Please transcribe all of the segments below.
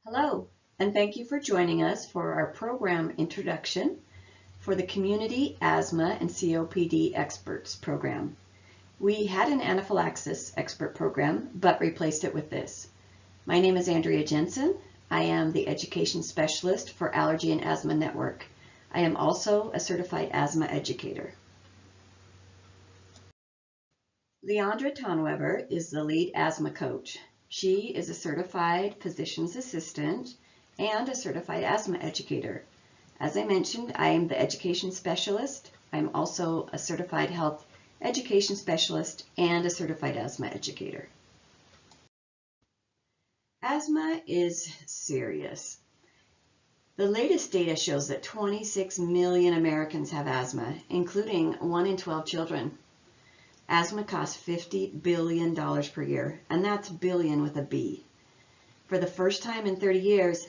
Hello, and thank you for joining us for our program introduction for the Community Asthma and COPD Experts program. We had an anaphylaxis expert program, but replaced it with this. My name is Andrea Jensen. I am the Education Specialist for Allergy and Asthma Network. I am also a certified asthma educator. Leandra Tonweber is the lead asthma coach. She is a certified physician's assistant and a certified asthma educator. As I mentioned, I am the education specialist. I'm also a certified health education specialist and a certified asthma educator. Asthma is serious. The latest data shows that 26 million Americans have asthma, including 1 in 12 children. Asthma costs $50 billion per year, and that's billion with a B. For the first time in 30 years,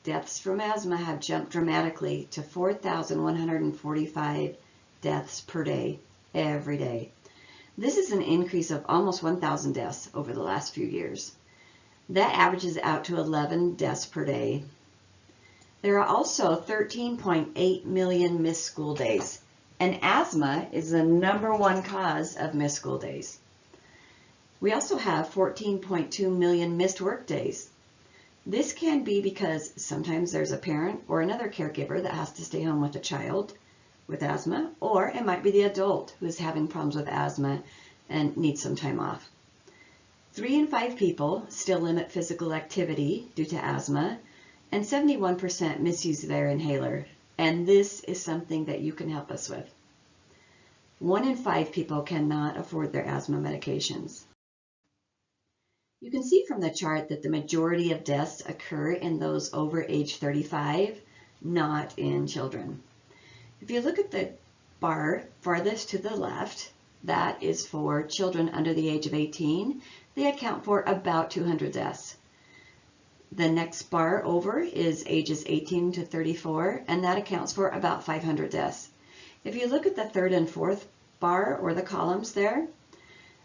deaths from asthma have jumped dramatically to 4,145 deaths per day, every day. This is an increase of almost 1,000 deaths over the last few years. That averages out to 11 deaths per day. There are also 13.8 million missed school days. And asthma is the #1 cause of missed school days. We also have 14.2 million missed work days. This can be because sometimes there's a parent or another caregiver that has to stay home with a child with asthma, or it might be the adult who is having problems with asthma and needs some time off. 3 in 5 people still limit physical activity due to asthma, and 71% misuse their inhaler. And this is something that you can help us with. 1 in 5 people cannot afford their asthma medications. You can see from the chart that the majority of deaths occur in those over age 35, not in children. If you look at the bar farthest to the left, that is for children under the age of 18. They account for about 200 deaths. The next bar over is ages 18 to 34, and that accounts for about 500 deaths. If you look at the third and fourth bar, or the columns there,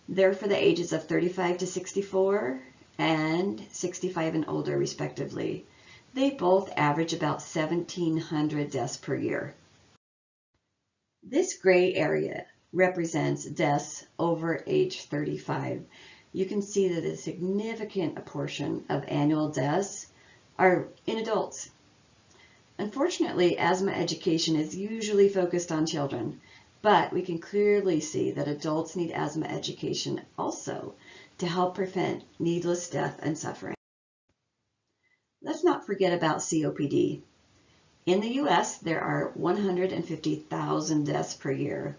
they're for the ages of 35 to 64 and 65 and older, respectively. They both average about 1,700 deaths per year. This gray area represents deaths over age 35. You can see that a significant portion of annual deaths are in adults. Unfortunately, asthma education is usually focused on children, but we can clearly see that adults need asthma education also to help prevent needless death and suffering. Let's not forget about COPD. In the US, there are 150,000 deaths per year,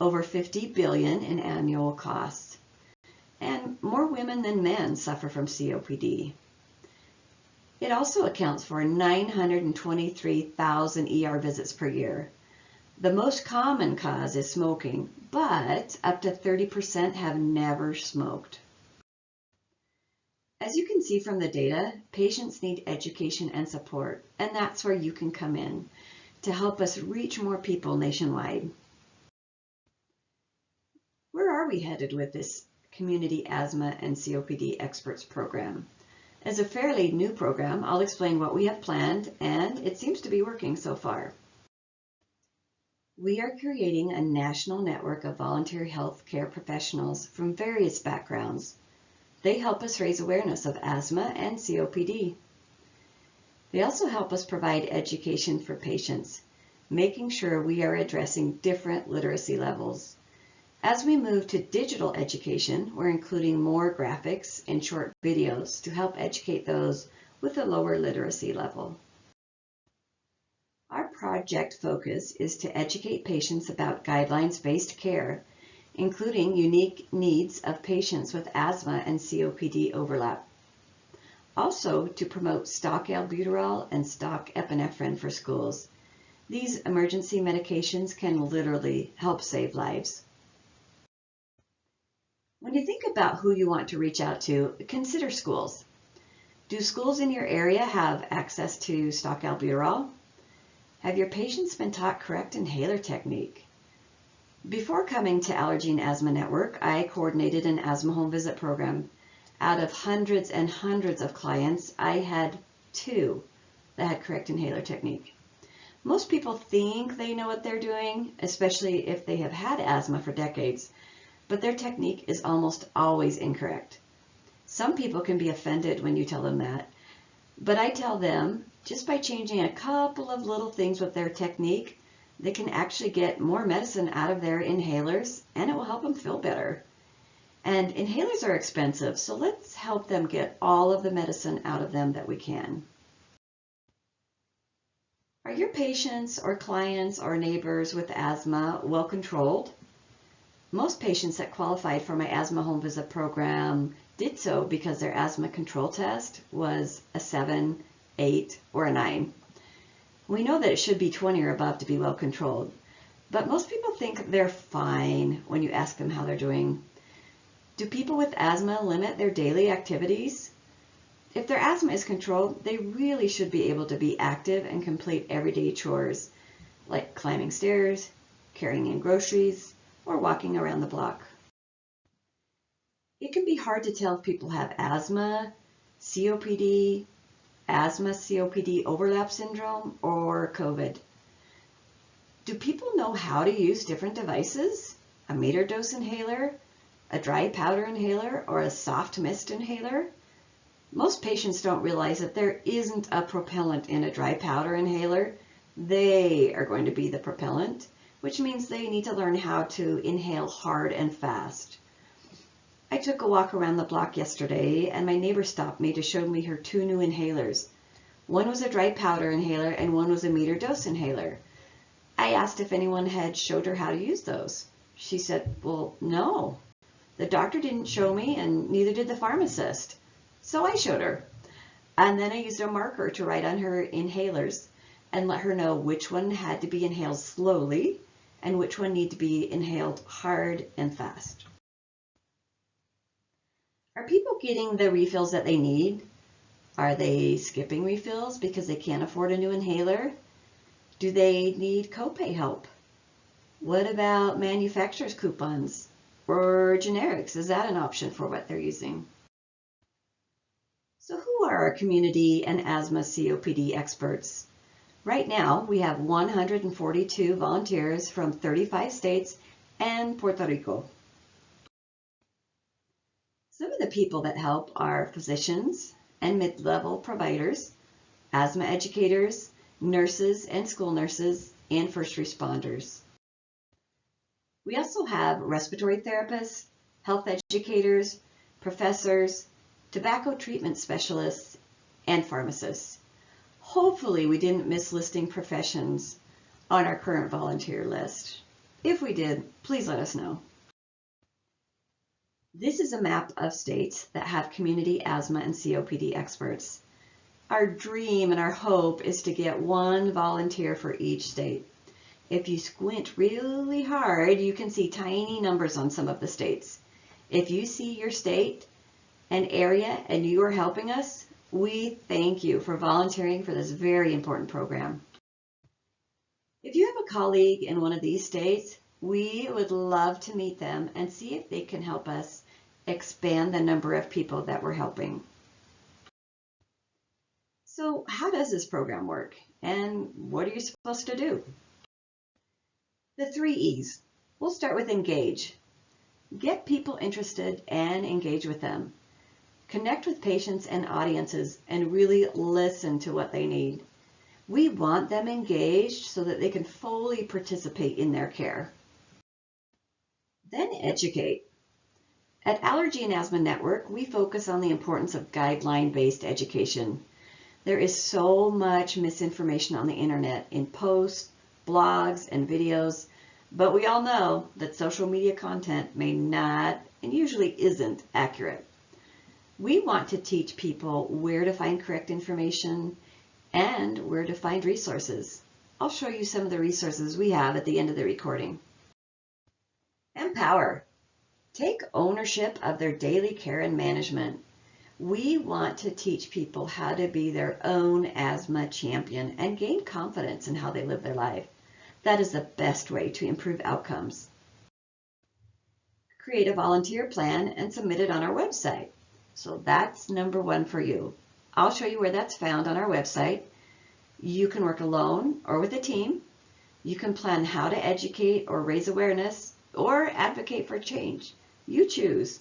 over 50 billion in annual costs. And more women than men suffer from COPD. It also accounts for 923,000 ER visits per year. The most common cause is smoking, but up to 30% have never smoked. As you can see from the data, patients need education and support, and that's where you can come in to help us reach more people nationwide. Where are we headed with this Community Asthma and COPD Experts program? As a fairly new program, I'll explain what we have planned, and it seems to be working so far. We are creating a national network of volunteer healthcare professionals from various backgrounds. They help us raise awareness of asthma and COPD. They also help us provide education for patients, making sure we are addressing different literacy levels. As we move to digital education, we're including more graphics and short videos to help educate those with a lower literacy level. Our project focus is to educate patients about guidelines-based care, including unique needs of patients with asthma and COPD overlap. Also, to promote stock albuterol and stock epinephrine for schools. These emergency medications can literally help save lives. When you think about who you want to reach out to, consider schools. Do schools in your area have access to stock albuterol? Have your patients been taught correct inhaler technique? Before coming to Allergy and Asthma Network, I coordinated an asthma home visit program. Out of hundreds and hundreds of clients, I had 2 that had correct inhaler technique. Most people think they know what they're doing, especially if they have had asthma for decades, but their technique is almost always incorrect. Some people can be offended when you tell them that, but I tell them just by changing a couple of little things with their technique, they can actually get more medicine out of their inhalers and it will help them feel better. And inhalers are expensive, so let's help them get all of the medicine out of them that we can. Are your patients or clients or neighbors with asthma well controlled? Most patients that qualified for my asthma home visit program did so because their asthma control test was a 7, 8, or a 9. We know that it should be 20 or above to be well controlled, but most people think they're fine when you ask them how they're doing. Do people with asthma limit their daily activities? If their asthma is controlled, they really should be able to be active and complete everyday chores, like climbing stairs, carrying in groceries, or walking around the block. It can be hard to tell if people have asthma, COPD, asthma-COPD overlap syndrome, or COVID. Do people know how to use different devices? A metered dose inhaler, a dry powder inhaler, or a soft mist inhaler? Most patients don't realize that there isn't a propellant in a dry powder inhaler. They are going to be the propellant, which means they need to learn how to inhale hard and fast. I took a walk around the block yesterday and my neighbor stopped me to show me her 2 new inhalers. One was a dry powder inhaler and one was a metered dose inhaler. I asked if anyone had showed her how to use those. She said, well, no. The doctor didn't show me and neither did the pharmacist. So I showed her. And then I used a marker to write on her inhalers and let her know which one had to be inhaled slowly and which one needed to be inhaled hard and fast. Are people getting the refills that they need? Are they skipping refills because they can't afford a new inhaler? Do they need copay help? What about manufacturer's coupons or generics? Is that an option for what they're using? So who are our community and asthma COPD experts? Right now, we have 142 volunteers from 35 states and Puerto Rico. Some of the people that help are physicians and mid-level providers, asthma educators, nurses and school nurses, and first responders. We also have respiratory therapists, health educators, professors, tobacco treatment specialists, and pharmacists. Hopefully we didn't miss listing professions on our current volunteer list. If we did, please let us know. This is a map of states that have community asthma and COPD experts. Our dream and our hope is to get 1 volunteer for each state. If you squint really hard, you can see tiny numbers on some of the states. If you see your state and area and you are helping us, we thank you for volunteering for this very important program. If you have a colleague in one of these states, we would love to meet them and see if they can help us expand the number of people that we're helping. So how does this program work and what are you supposed to do? The 3 E's. We'll start with engage. Get people interested and engage with them. Connect with patients and audiences and really listen to what they need. We want them engaged so that they can fully participate in their care. Then educate. At Allergy and Asthma Network, we focus on the importance of guideline-based education. There is so much misinformation on the internet in posts, blogs, and videos, but we all know that social media content may not and usually isn't accurate. We want to teach people where to find correct information and where to find resources. I'll show you some of the resources we have at the end of the recording. Empower. Take ownership of their daily care and management. We want to teach people how to be their own asthma champion and gain confidence in how they live their life. That is the best way to improve outcomes. Create a volunteer plan and submit it on our website. So that's number 1 for you. I'll show you where that's found on our website. You can work alone or with a team. You can plan how to educate or raise awareness or advocate for change. You choose.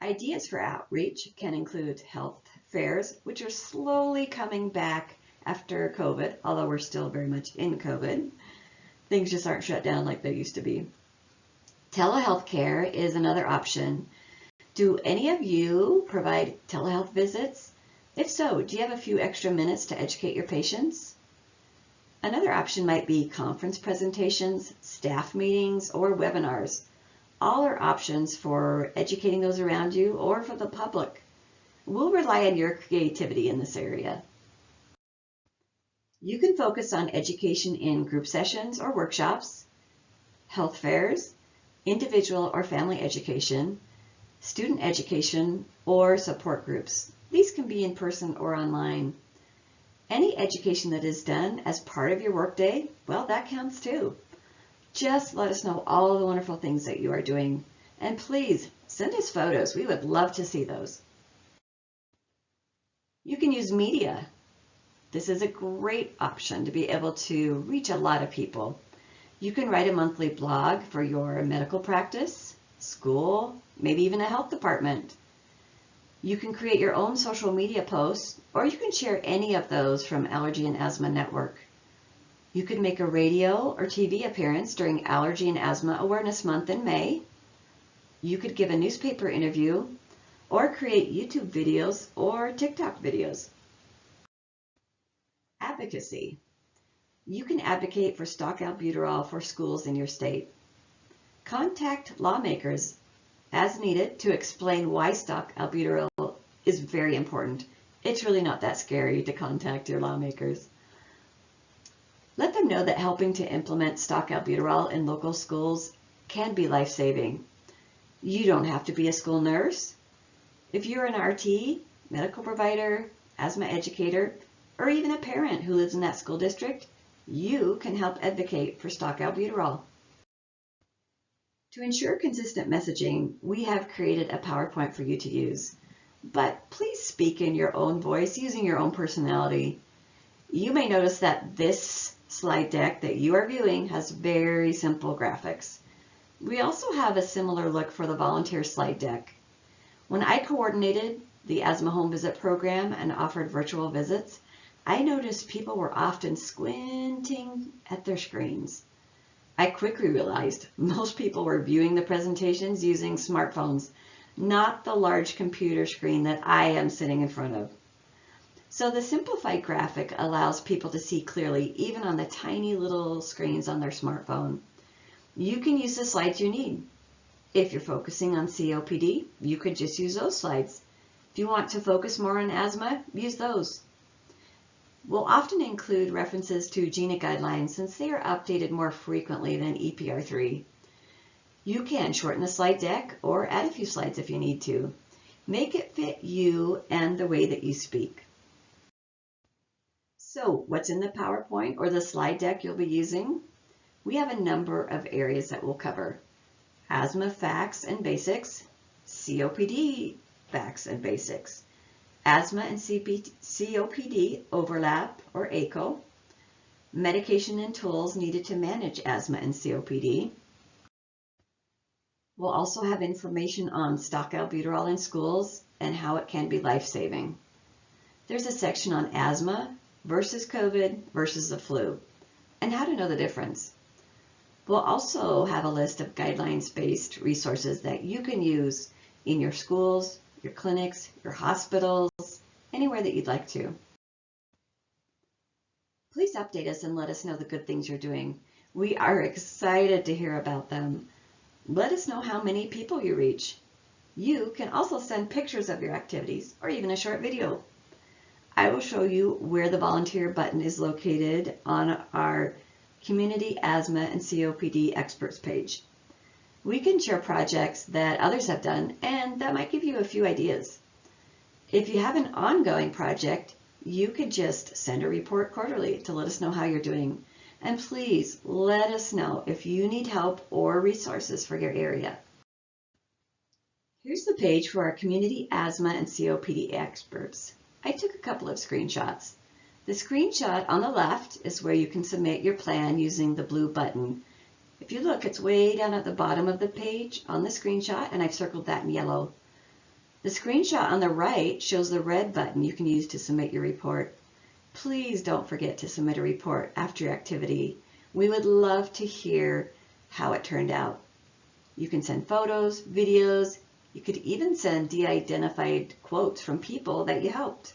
Ideas for outreach can include health fairs, which are slowly coming back after COVID, although we're still very much in COVID. Things just aren't shut down like they used to be. Telehealth care is another option. Do any of you provide telehealth visits? If so, do you have a few extra minutes to educate your patients? Another option might be conference presentations, staff meetings, or webinars. All are options for educating those around you or for the public. We'll rely on your creativity in this area. You can focus on education in group sessions or workshops, health fairs, individual or family education, student education, or support groups. These can be in person or online. Any education that is done as part of your workday, well, that counts too. Just let us know all the wonderful things that you are doing. And please send us photos. We would love to see those. You can use media. This is a great option to be able to reach a lot of people. You can write a monthly blog for your medical practice, school, maybe even a health department. You can create your own social media posts, or you can share any of those from Allergy and Asthma Network. You could make a radio or TV appearance during Allergy and Asthma Awareness Month in May. You could give a newspaper interview, or create YouTube videos or TikTok videos. Advocacy. You can advocate for stock albuterol for schools in your state. Contact lawmakers as needed to explain why stock albuterol is very important. It's really not that scary to contact your lawmakers. Let them know that helping to implement stock albuterol in local schools can be life-saving. You don't have to be a school nurse. If you're an RT, medical provider, asthma educator, or even a parent who lives in that school district, you can help advocate for stock albuterol. To ensure consistent messaging, we have created a PowerPoint for you to use. But please speak in your own voice using your own personality. You may notice that this slide deck that you are viewing has very simple graphics. We also have a similar look for the volunteer slide deck. When I coordinated the Asthma Home Visit program and offered virtual visits, I noticed people were often squinting at their screens. I quickly realized most people were viewing the presentations using smartphones, not the large computer screen that I am sitting in front of. So the simplified graphic allows people to see clearly even on the tiny little screens on their smartphone. You can use the slides you need. If you're focusing on COPD, you could just use those slides. If you want to focus more on asthma, use those. We'll often include references to GINA guidelines since they are updated more frequently than EPR3. You can shorten the slide deck or add a few slides if you need to. Make it fit you and the way that you speak. So, what's in the PowerPoint or the slide deck you'll be using? We have a number of areas that we'll cover. Asthma facts and basics, COPD facts and basics, asthma and COPD overlap or ACO, medication and tools needed to manage asthma and COPD. We'll also have information on stock albuterol in schools and how it can be life-saving. There's a section on asthma versus COVID versus the flu and how to know the difference. We'll also have a list of guidelines-based resources that you can use in your schools, your clinics, your hospitals, anywhere that you'd like to. Please update us and let us know the good things you're doing. We are excited to hear about them. Let us know how many people you reach. You can also send pictures of your activities or even a short video. I will show you where the volunteer button is located on our Community Asthma and COPD Experts page. We can share projects that others have done, and that might give you a few ideas. If you have an ongoing project, you could just send a report quarterly to let us know how you're doing. And please let us know if you need help or resources for your area. Here's the page for our community asthma and COPD experts. I took a couple of screenshots. The screenshot on the left is where you can submit your plan using the blue button. If you look, it's way down at the bottom of the page on the screenshot, and I've circled that in yellow. The screenshot on the right shows the red button you can use to submit your report. Please don't forget to submit a report after your activity. We would love to hear how it turned out. You can send photos, videos. You could even send de-identified quotes from people that you helped.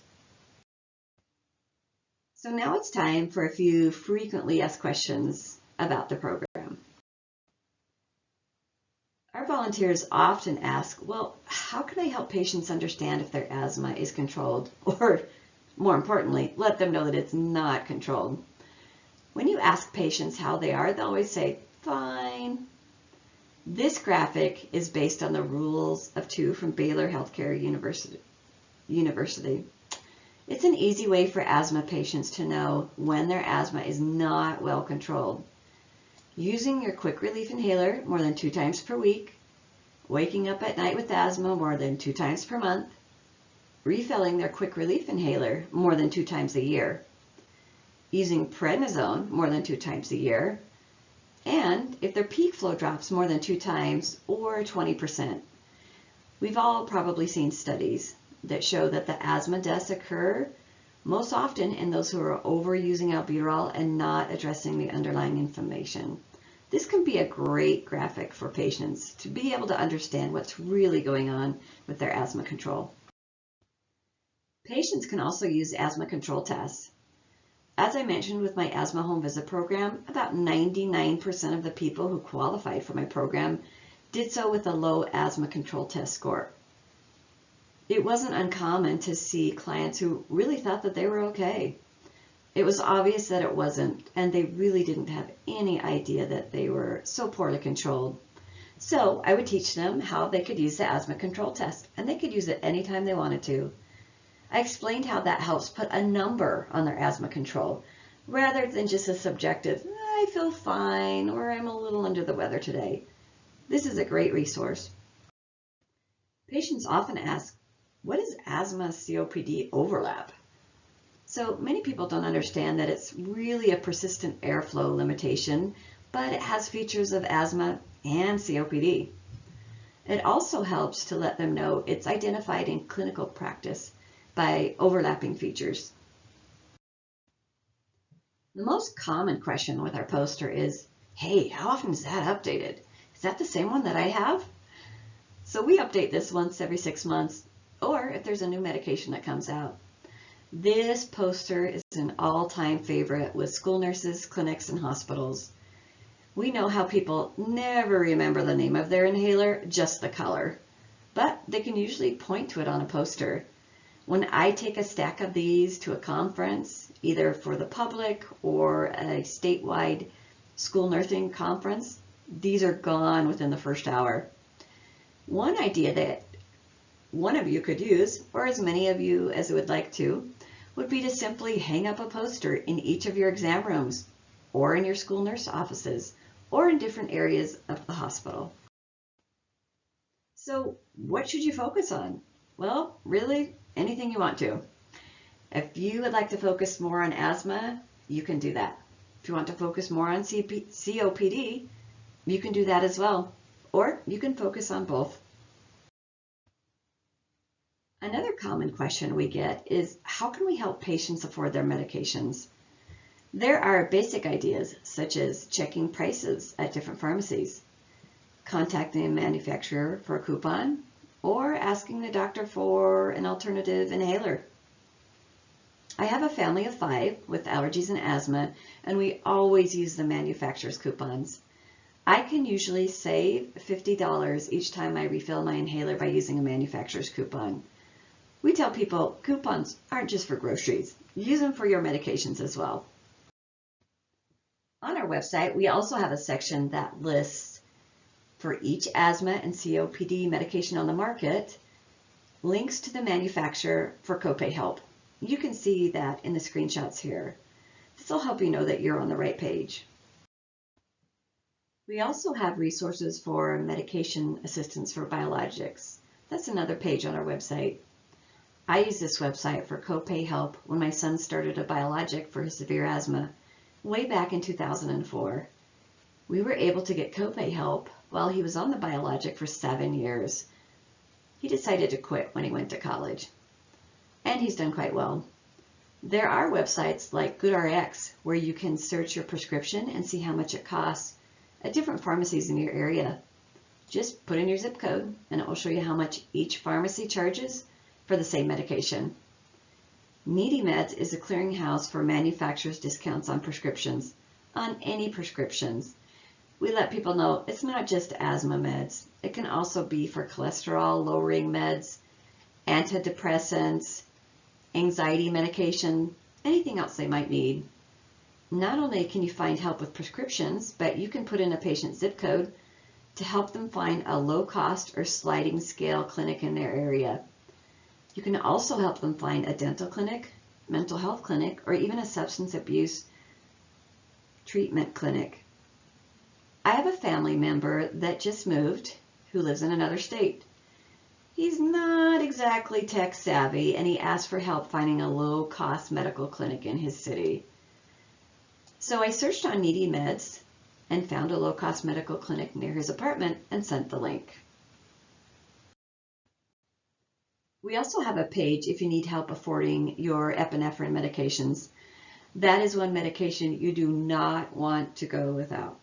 So now it's time for a few frequently asked questions about the program. Our volunteers often ask, well, how can I help patients understand if their asthma is controlled? Or, more importantly, let them know that it's not controlled. When you ask patients how they are, they'll always say, fine. This graphic is based on the rules of two from Baylor Healthcare University. It's an easy way for asthma patients to know when their asthma is not well controlled. Using your quick relief inhaler more than 2 times per week, waking up at night with asthma more than 2 times per month, refilling their quick relief inhaler more than 2 times a year, using prednisone more than 2 times a year, and if their peak flow drops more than 2 times or 20%. We've all probably seen studies that show that the asthma deaths occur most often in those who are overusing albuterol and not addressing the underlying inflammation. This can be a great graphic for patients to be able to understand what's really going on with their asthma control. Patients can also use asthma control tests. As I mentioned with my asthma home visit program, about 99% of the people who qualified for my program did so with a low asthma control test score. It wasn't uncommon to see clients who really thought that they were okay. It was obvious that it wasn't, and they really didn't have any idea that they were so poorly controlled. So I would teach them how they could use the asthma control test, and they could use it anytime they wanted to. I explained how that helps put a number on their asthma control, rather than just a subjective, I feel fine, or I'm a little under the weather today. This is a great resource. Patients often ask, what is asthma-COPD overlap? So many people don't understand that it's really a persistent airflow limitation, but it has features of asthma and COPD. It also helps to let them know it's identified in clinical practice by overlapping features. The most common question with our poster is, hey, how often is that updated? Is that the same one that I have? So we update this once every 6 months, or if there's a new medication that comes out. This poster is an all-time favorite with school nurses, clinics, and hospitals. We know how people never remember the name of their inhaler, just the color, but they can usually point to it on a poster. When I take a stack of these to a conference, either for the public or a statewide school nursing conference, these are gone within the first hour. One idea that one of you could use, or as many of you as would like to, would be to simply hang up a poster in each of your exam rooms, or in your school nurse offices, or in different areas of the hospital. So what should you focus on? Well, really, anything you want to. If you would like to focus more on asthma, you can do that. If you want to focus more on COPD, you can do that as well. Or you can focus on both. Another common question we get is, how can we help patients afford their medications? There are basic ideas such as checking prices at different pharmacies, contacting a manufacturer for a coupon, or asking the doctor for an alternative inhaler. I have a family of 5 with allergies and asthma, and we always use the manufacturer's coupons. I can usually save $50 each time I refill my inhaler by using a manufacturer's coupon. We tell people coupons aren't just for groceries. Use them for your medications as well. On our website, we also have a section that lists, for each asthma and COPD medication on the market, links to the manufacturer for copay help. You can see that in the screenshots here. This will help you know that you're on the right page. We also have resources for medication assistance for biologics. That's another page on our website. I used this website for copay help when my son started a biologic for his severe asthma way back in 2004. We were able to get copay help while he was on the biologic for 7 years. He decided to quit when he went to college, and he's done quite well. There are websites like GoodRx where you can search your prescription and see how much it costs at different pharmacies in your area. Just put in your zip code and it will show you how much each pharmacy charges for the same medication. Needy Meds is a clearinghouse for manufacturers' discounts on prescriptions, on any prescriptions. We let people know it's not just asthma meds. It can also be for cholesterol lowering meds, antidepressants, anxiety medication, anything else they might need. Not only can you find help with prescriptions, but you can put in a patient's zip code to help them find a low-cost or sliding scale clinic in their area. You can also help them find a dental clinic, mental health clinic, or even a substance abuse treatment clinic. I have a family member that just moved who lives in another state. He's not exactly tech savvy, and he asked for help finding a low-cost medical clinic in his city. So I searched on Needy Meds and found a low-cost medical clinic near his apartment and sent the link. We also have a page if you need help affording your epinephrine medications. That is one medication you do not want to go without.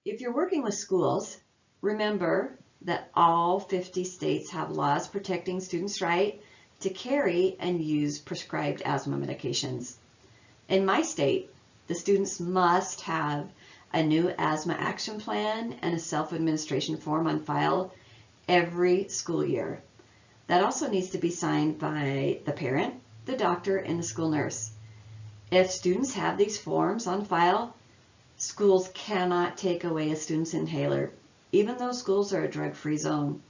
If you're working with schools, remember that all 50 states have laws protecting students' right to carry and use prescribed asthma medications. In my state, the students must have a new asthma action plan and a self-administration form on file every school year. That also needs to be signed by the parent, the doctor, and the school nurse. If students have these forms on file, schools cannot take away a student's inhaler, even though schools are a drug-free zone.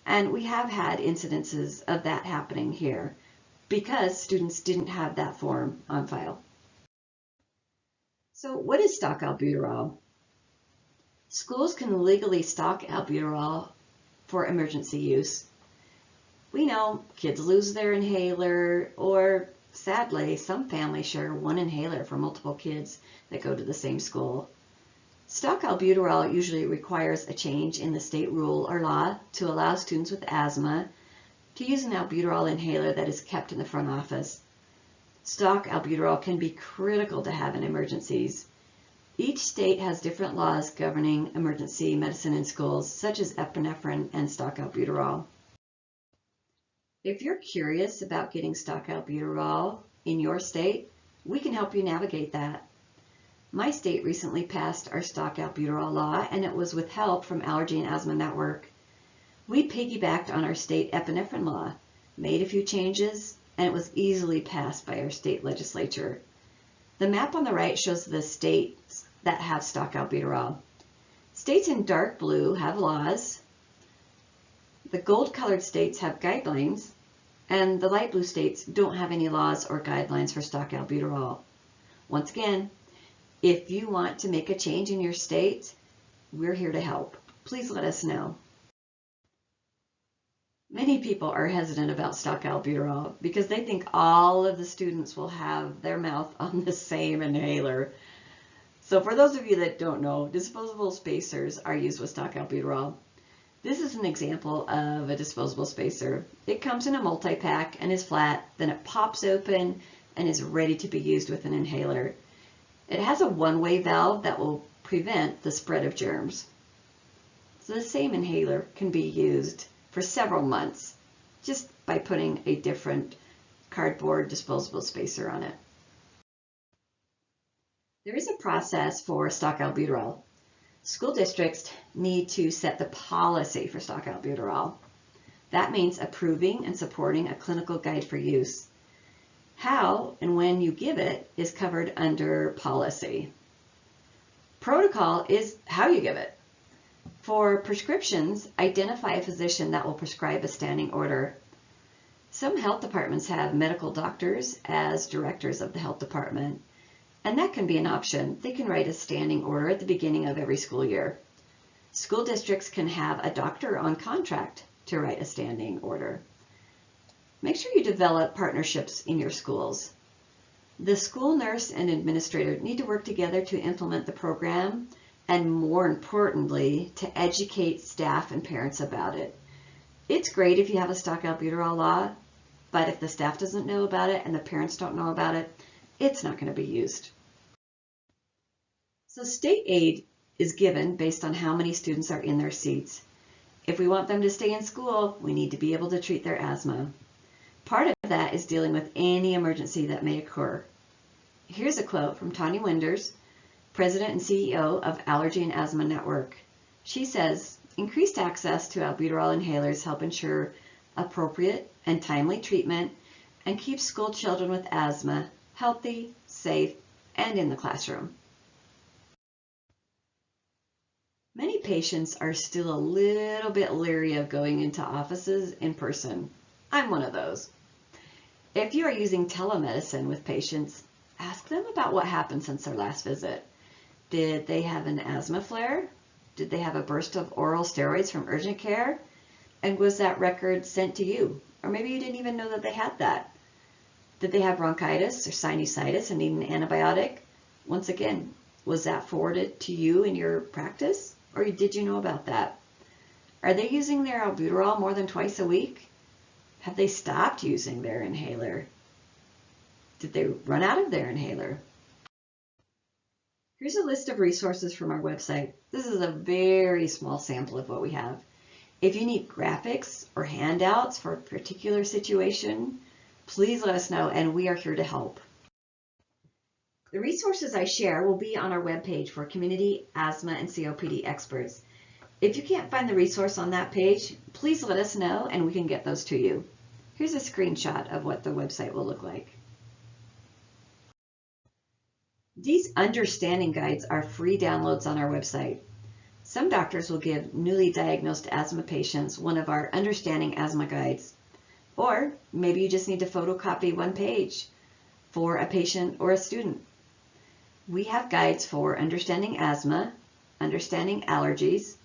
And we have had incidences of that happening here because students didn't have that form on file. So what is stock albuterol? Schools can legally stock albuterol for emergency use. We know kids lose their inhaler, or sadly, some families share one inhaler for multiple kids that go to the same school. Stock albuterol usually requires a change in the state rule or law to allow students with asthma to use an albuterol inhaler that is kept in the front office. Stock albuterol can be critical to have in emergencies. Each state has different laws governing emergency medicine in schools, such as epinephrine and stock albuterol. If you're curious about getting stock albuterol in your state, we can help you navigate that. My state recently passed our stock albuterol law, and it was with help from Allergy and Asthma Network. We piggybacked on our state epinephrine law, made a few changes, and it was easily passed by our state legislature. The map on the right shows the states that have stock albuterol. States in dark blue have laws. The gold-colored states have guidelines, and the light blue states don't have any laws or guidelines for stock albuterol. Once again, if you want to make a change in your state, we're here to help. Please let us know. Many people are hesitant about stock albuterol because they think all of the students will have their mouth on the same inhaler. So for those of you that don't know, disposable spacers are used with stock albuterol. This is an example of a disposable spacer. It comes in a multi-pack and is flat, then it pops open and is ready to be used with an inhaler. It has a one-way valve that will prevent the spread of germs. So the same inhaler can be used for several months just by putting a different cardboard disposable spacer on it. There is a process for stock albuterol. School districts need to set the policy for stock albuterol. That means approving and supporting a clinical guide for use. How and when you give it is covered under policy. Protocol is how you give it. For prescriptions, identify a physician that will prescribe a standing order. Some health departments have medical doctors as directors of the health department, and that can be an option. They can write a standing order at the beginning of every school year. School districts can have a doctor on contract to write a standing order. Make sure you develop partnerships in your schools. The school nurse and administrator need to work together to implement the program, and more importantly, to educate staff and parents about it. It's great if you have a stock albuterol law, but if the staff doesn't know about it and the parents don't know about it, it's not going to be used. So state aid is given based on how many students are in their seats. If we want them to stay in school, we need to be able to treat their asthma. Part of that is dealing with any emergency that may occur. Here's a quote from Tanya Winders, President and CEO of Allergy and Asthma Network. She says, "Increased access to albuterol inhalers help ensure appropriate and timely treatment and keep school children with asthma healthy, safe, and in the classroom." Many patients are still a little bit leery of going into offices in person. I'm one of those. If you are using telemedicine with patients, ask them about what happened since their last visit. Did they have an asthma flare? Did they have a burst of oral steroids from urgent care? And was that record sent to you? Or maybe you didn't even know that they had that. Did they have bronchitis or sinusitis and need an antibiotic? Once again, was that forwarded to you in your practice? Or did you know about that? Are they using their albuterol more than twice a week? Have they stopped using their inhaler? Did they run out of their inhaler? Here's a list of resources from our website. This is a very small sample of what we have. If you need graphics or handouts for a particular situation, please let us know and we are here to help. The resources I share will be on our webpage for community asthma and COPD experts. If you can't find the resource on that page, please let us know and we can get those to you. Here's a screenshot of what the website will look like. These understanding guides are free downloads on our website. Some doctors will give newly diagnosed asthma patients one of our understanding asthma guides. Or maybe you just need to photocopy one page for a patient or a student. We have guides for understanding asthma, understanding allergies,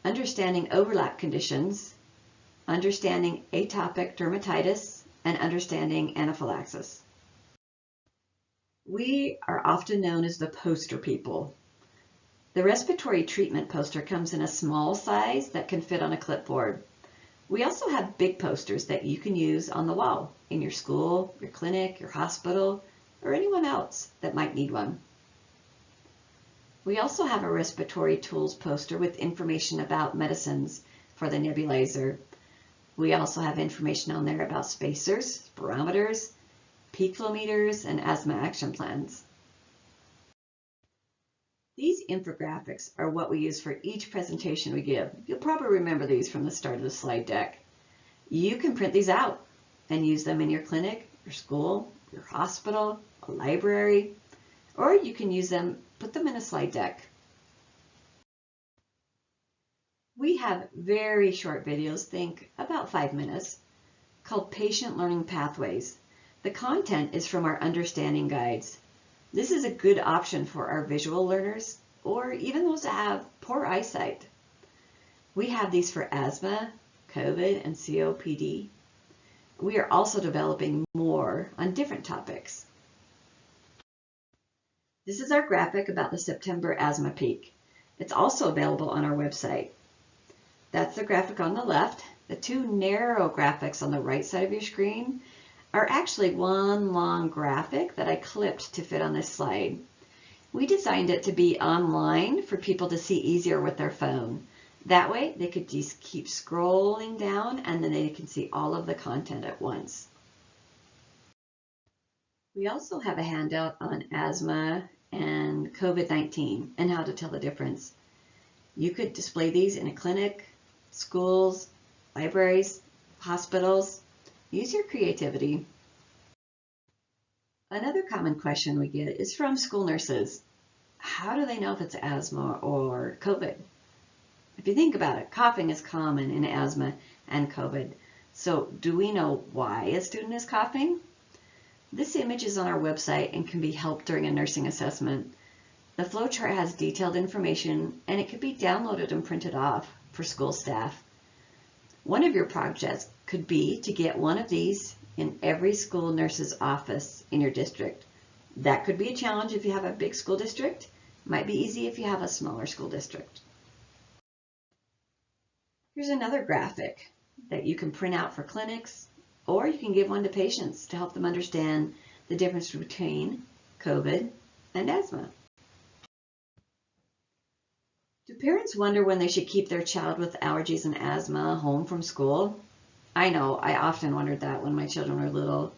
understanding overlap conditions, understanding atopic dermatitis, and understanding anaphylaxis. We are often known as the poster people. The respiratory treatment poster comes in a small size that can fit on a clipboard. We also have big posters that you can use on the wall in your school, your clinic, your hospital, or anyone else that might need one. We also have a respiratory tools poster with information about medicines for the nebulizer. We also have information on there about spacers, spirometers, peak flow meters, and asthma action plans. These infographics are what we use for each presentation we give. You'll probably remember these from the start of the slide deck. You can print these out and use them in your clinic, your school, your hospital, a library, or you can use them, put them in a slide deck. We have very short videos, think about 5 minutes, called Patient Learning Pathways. The content is from our understanding guides. This is a good option for our visual learners or even those that have poor eyesight. We have these for asthma, COVID, and COPD. We are also developing more on different topics. This is our graphic about the September asthma peak. It's also available on our website. That's the graphic on the left. The two narrow graphics on the right side of your screen are actually one long graphic that I clipped to fit on this slide. We designed it to be online for people to see easier with their phone. That way they could just keep scrolling down and then they can see all of the content at once. We also have a handout on asthma and COVID-19 and how to tell the difference. You could display these in a clinic, schools, libraries, hospitals. Use your creativity. Another common question we get is from school nurses. How do they know if it's asthma or COVID? If you think about it, coughing is common in asthma and COVID. So do we know why a student is coughing? This image is on our website and can be helped during a nursing assessment. The flowchart has detailed information and it could be downloaded and printed off for school staff. One of your projects could be to get one of these in every school nurse's office in your district. That could be a challenge if you have a big school district. Might be easy if you have a smaller school district. Here's another graphic that you can print out for clinics, or you can give one to patients to help them understand the difference between COVID and asthma. Do parents wonder when they should keep their child with allergies and asthma home from school? I know, I often wondered that when my children were little.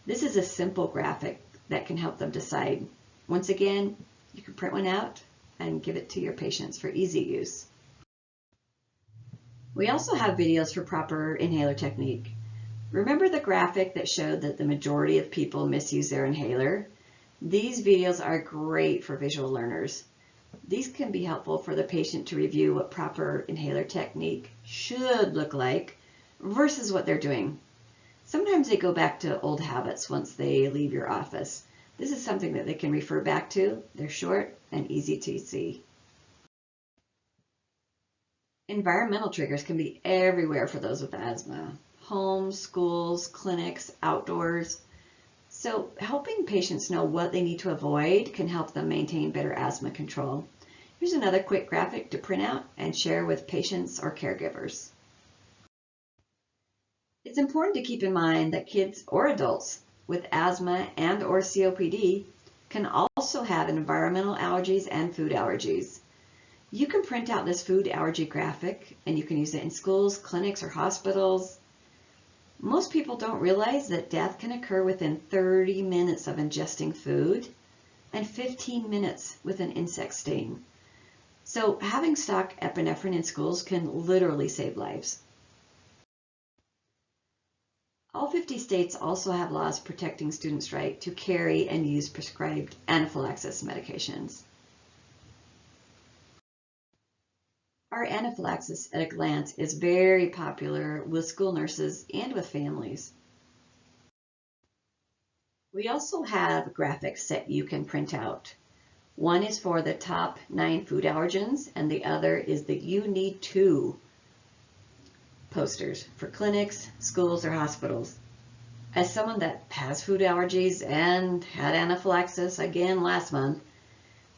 This is a simple graphic that can help them decide. Once again, you can print one out and give it to your patients for easy use. We also have videos for proper inhaler technique. Remember the graphic that showed that the majority of people misuse their inhaler? These videos are great for visual learners. These can be helpful for the patient to review what proper inhaler technique should look like versus what they're doing. Sometimes they go back to old habits once they leave your office. This is something that they can refer back to. They're short and easy to see. Environmental triggers can be everywhere for those with asthma. Homes, schools, clinics, outdoors. So helping patients know what they need to avoid can help them maintain better asthma control. Here's another quick graphic to print out and share with patients or caregivers. It's important to keep in mind that kids or adults with asthma and or COPD can also have environmental allergies and food allergies. You can print out this food allergy graphic and you can use it in schools, clinics, or hospitals. Most people don't realize that death can occur within 30 minutes of ingesting food and 15 minutes with an insect sting. So having stock epinephrine in schools can literally save lives. All 50 states also have laws protecting students' right to carry and use prescribed anaphylaxis medications. Our anaphylaxis at a glance is very popular with school nurses and with families. We also have graphics that you can print out. One is for the top 9 food allergens and the other is the You Need To posters for clinics, schools, or hospitals. As someone that has food allergies and had anaphylaxis again last month,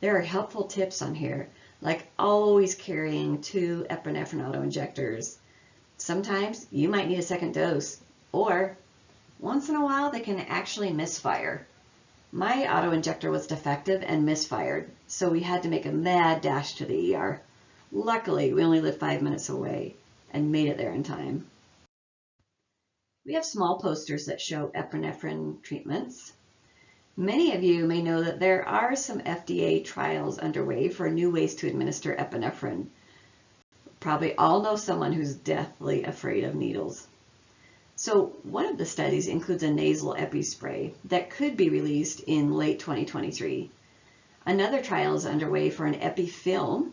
there are helpful tips on here, like always carrying 2 epinephrine autoinjectors. Sometimes you might need a second dose, or once in a while they can actually misfire. My autoinjector was defective and misfired, so we had to make a mad dash to the ER. Luckily, we only lived 5 minutes away and made it there in time. We have small posters that show epinephrine treatments. Many of you may know that there are some FDA trials underway for new ways to administer epinephrine. Probably all know someone who's deathly afraid of needles. So one of the studies includes a nasal epi-spray that could be released in late 2023. Another trial is underway for an epi-film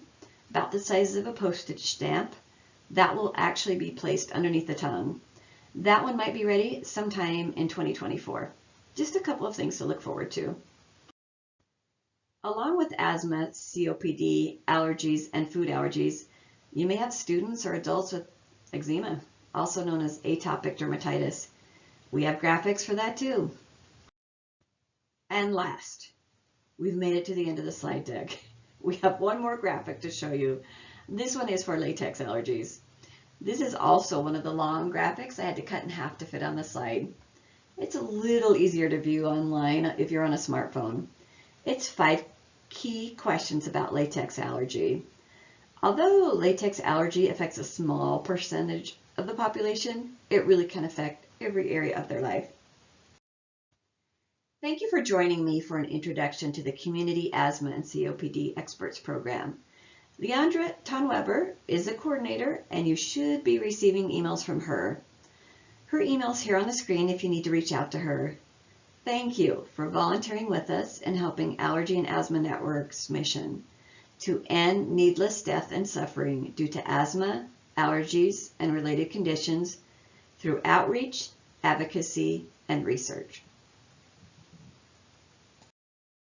about the size of a postage stamp that will actually be placed underneath the tongue. That one might be ready sometime in 2024. Just a couple of things to look forward to. Along with asthma, COPD, allergies, and food allergies, you may have students or adults with eczema, also known as atopic dermatitis. We have graphics for that too. And last, we've made it to the end of the slide deck. We have one more graphic to show you. This one is for latex allergies. This is also one of the long graphics I had to cut in half to fit on the slide. It's a little easier to view online if you're on a smartphone. It's 5 key questions about latex allergy. Although latex allergy affects a small percentage of the population, it really can affect every area of their life. Thank you for joining me for an introduction to the Community Asthma and COPD Experts Program. Leandra Tonweber is a coordinator, and you should be receiving emails from her. Her email's here on the screen if you need to reach out to her. Thank you for volunteering with us and helping Allergy and Asthma Network's mission to end needless death and suffering due to asthma, allergies, and related conditions through outreach, advocacy, and research.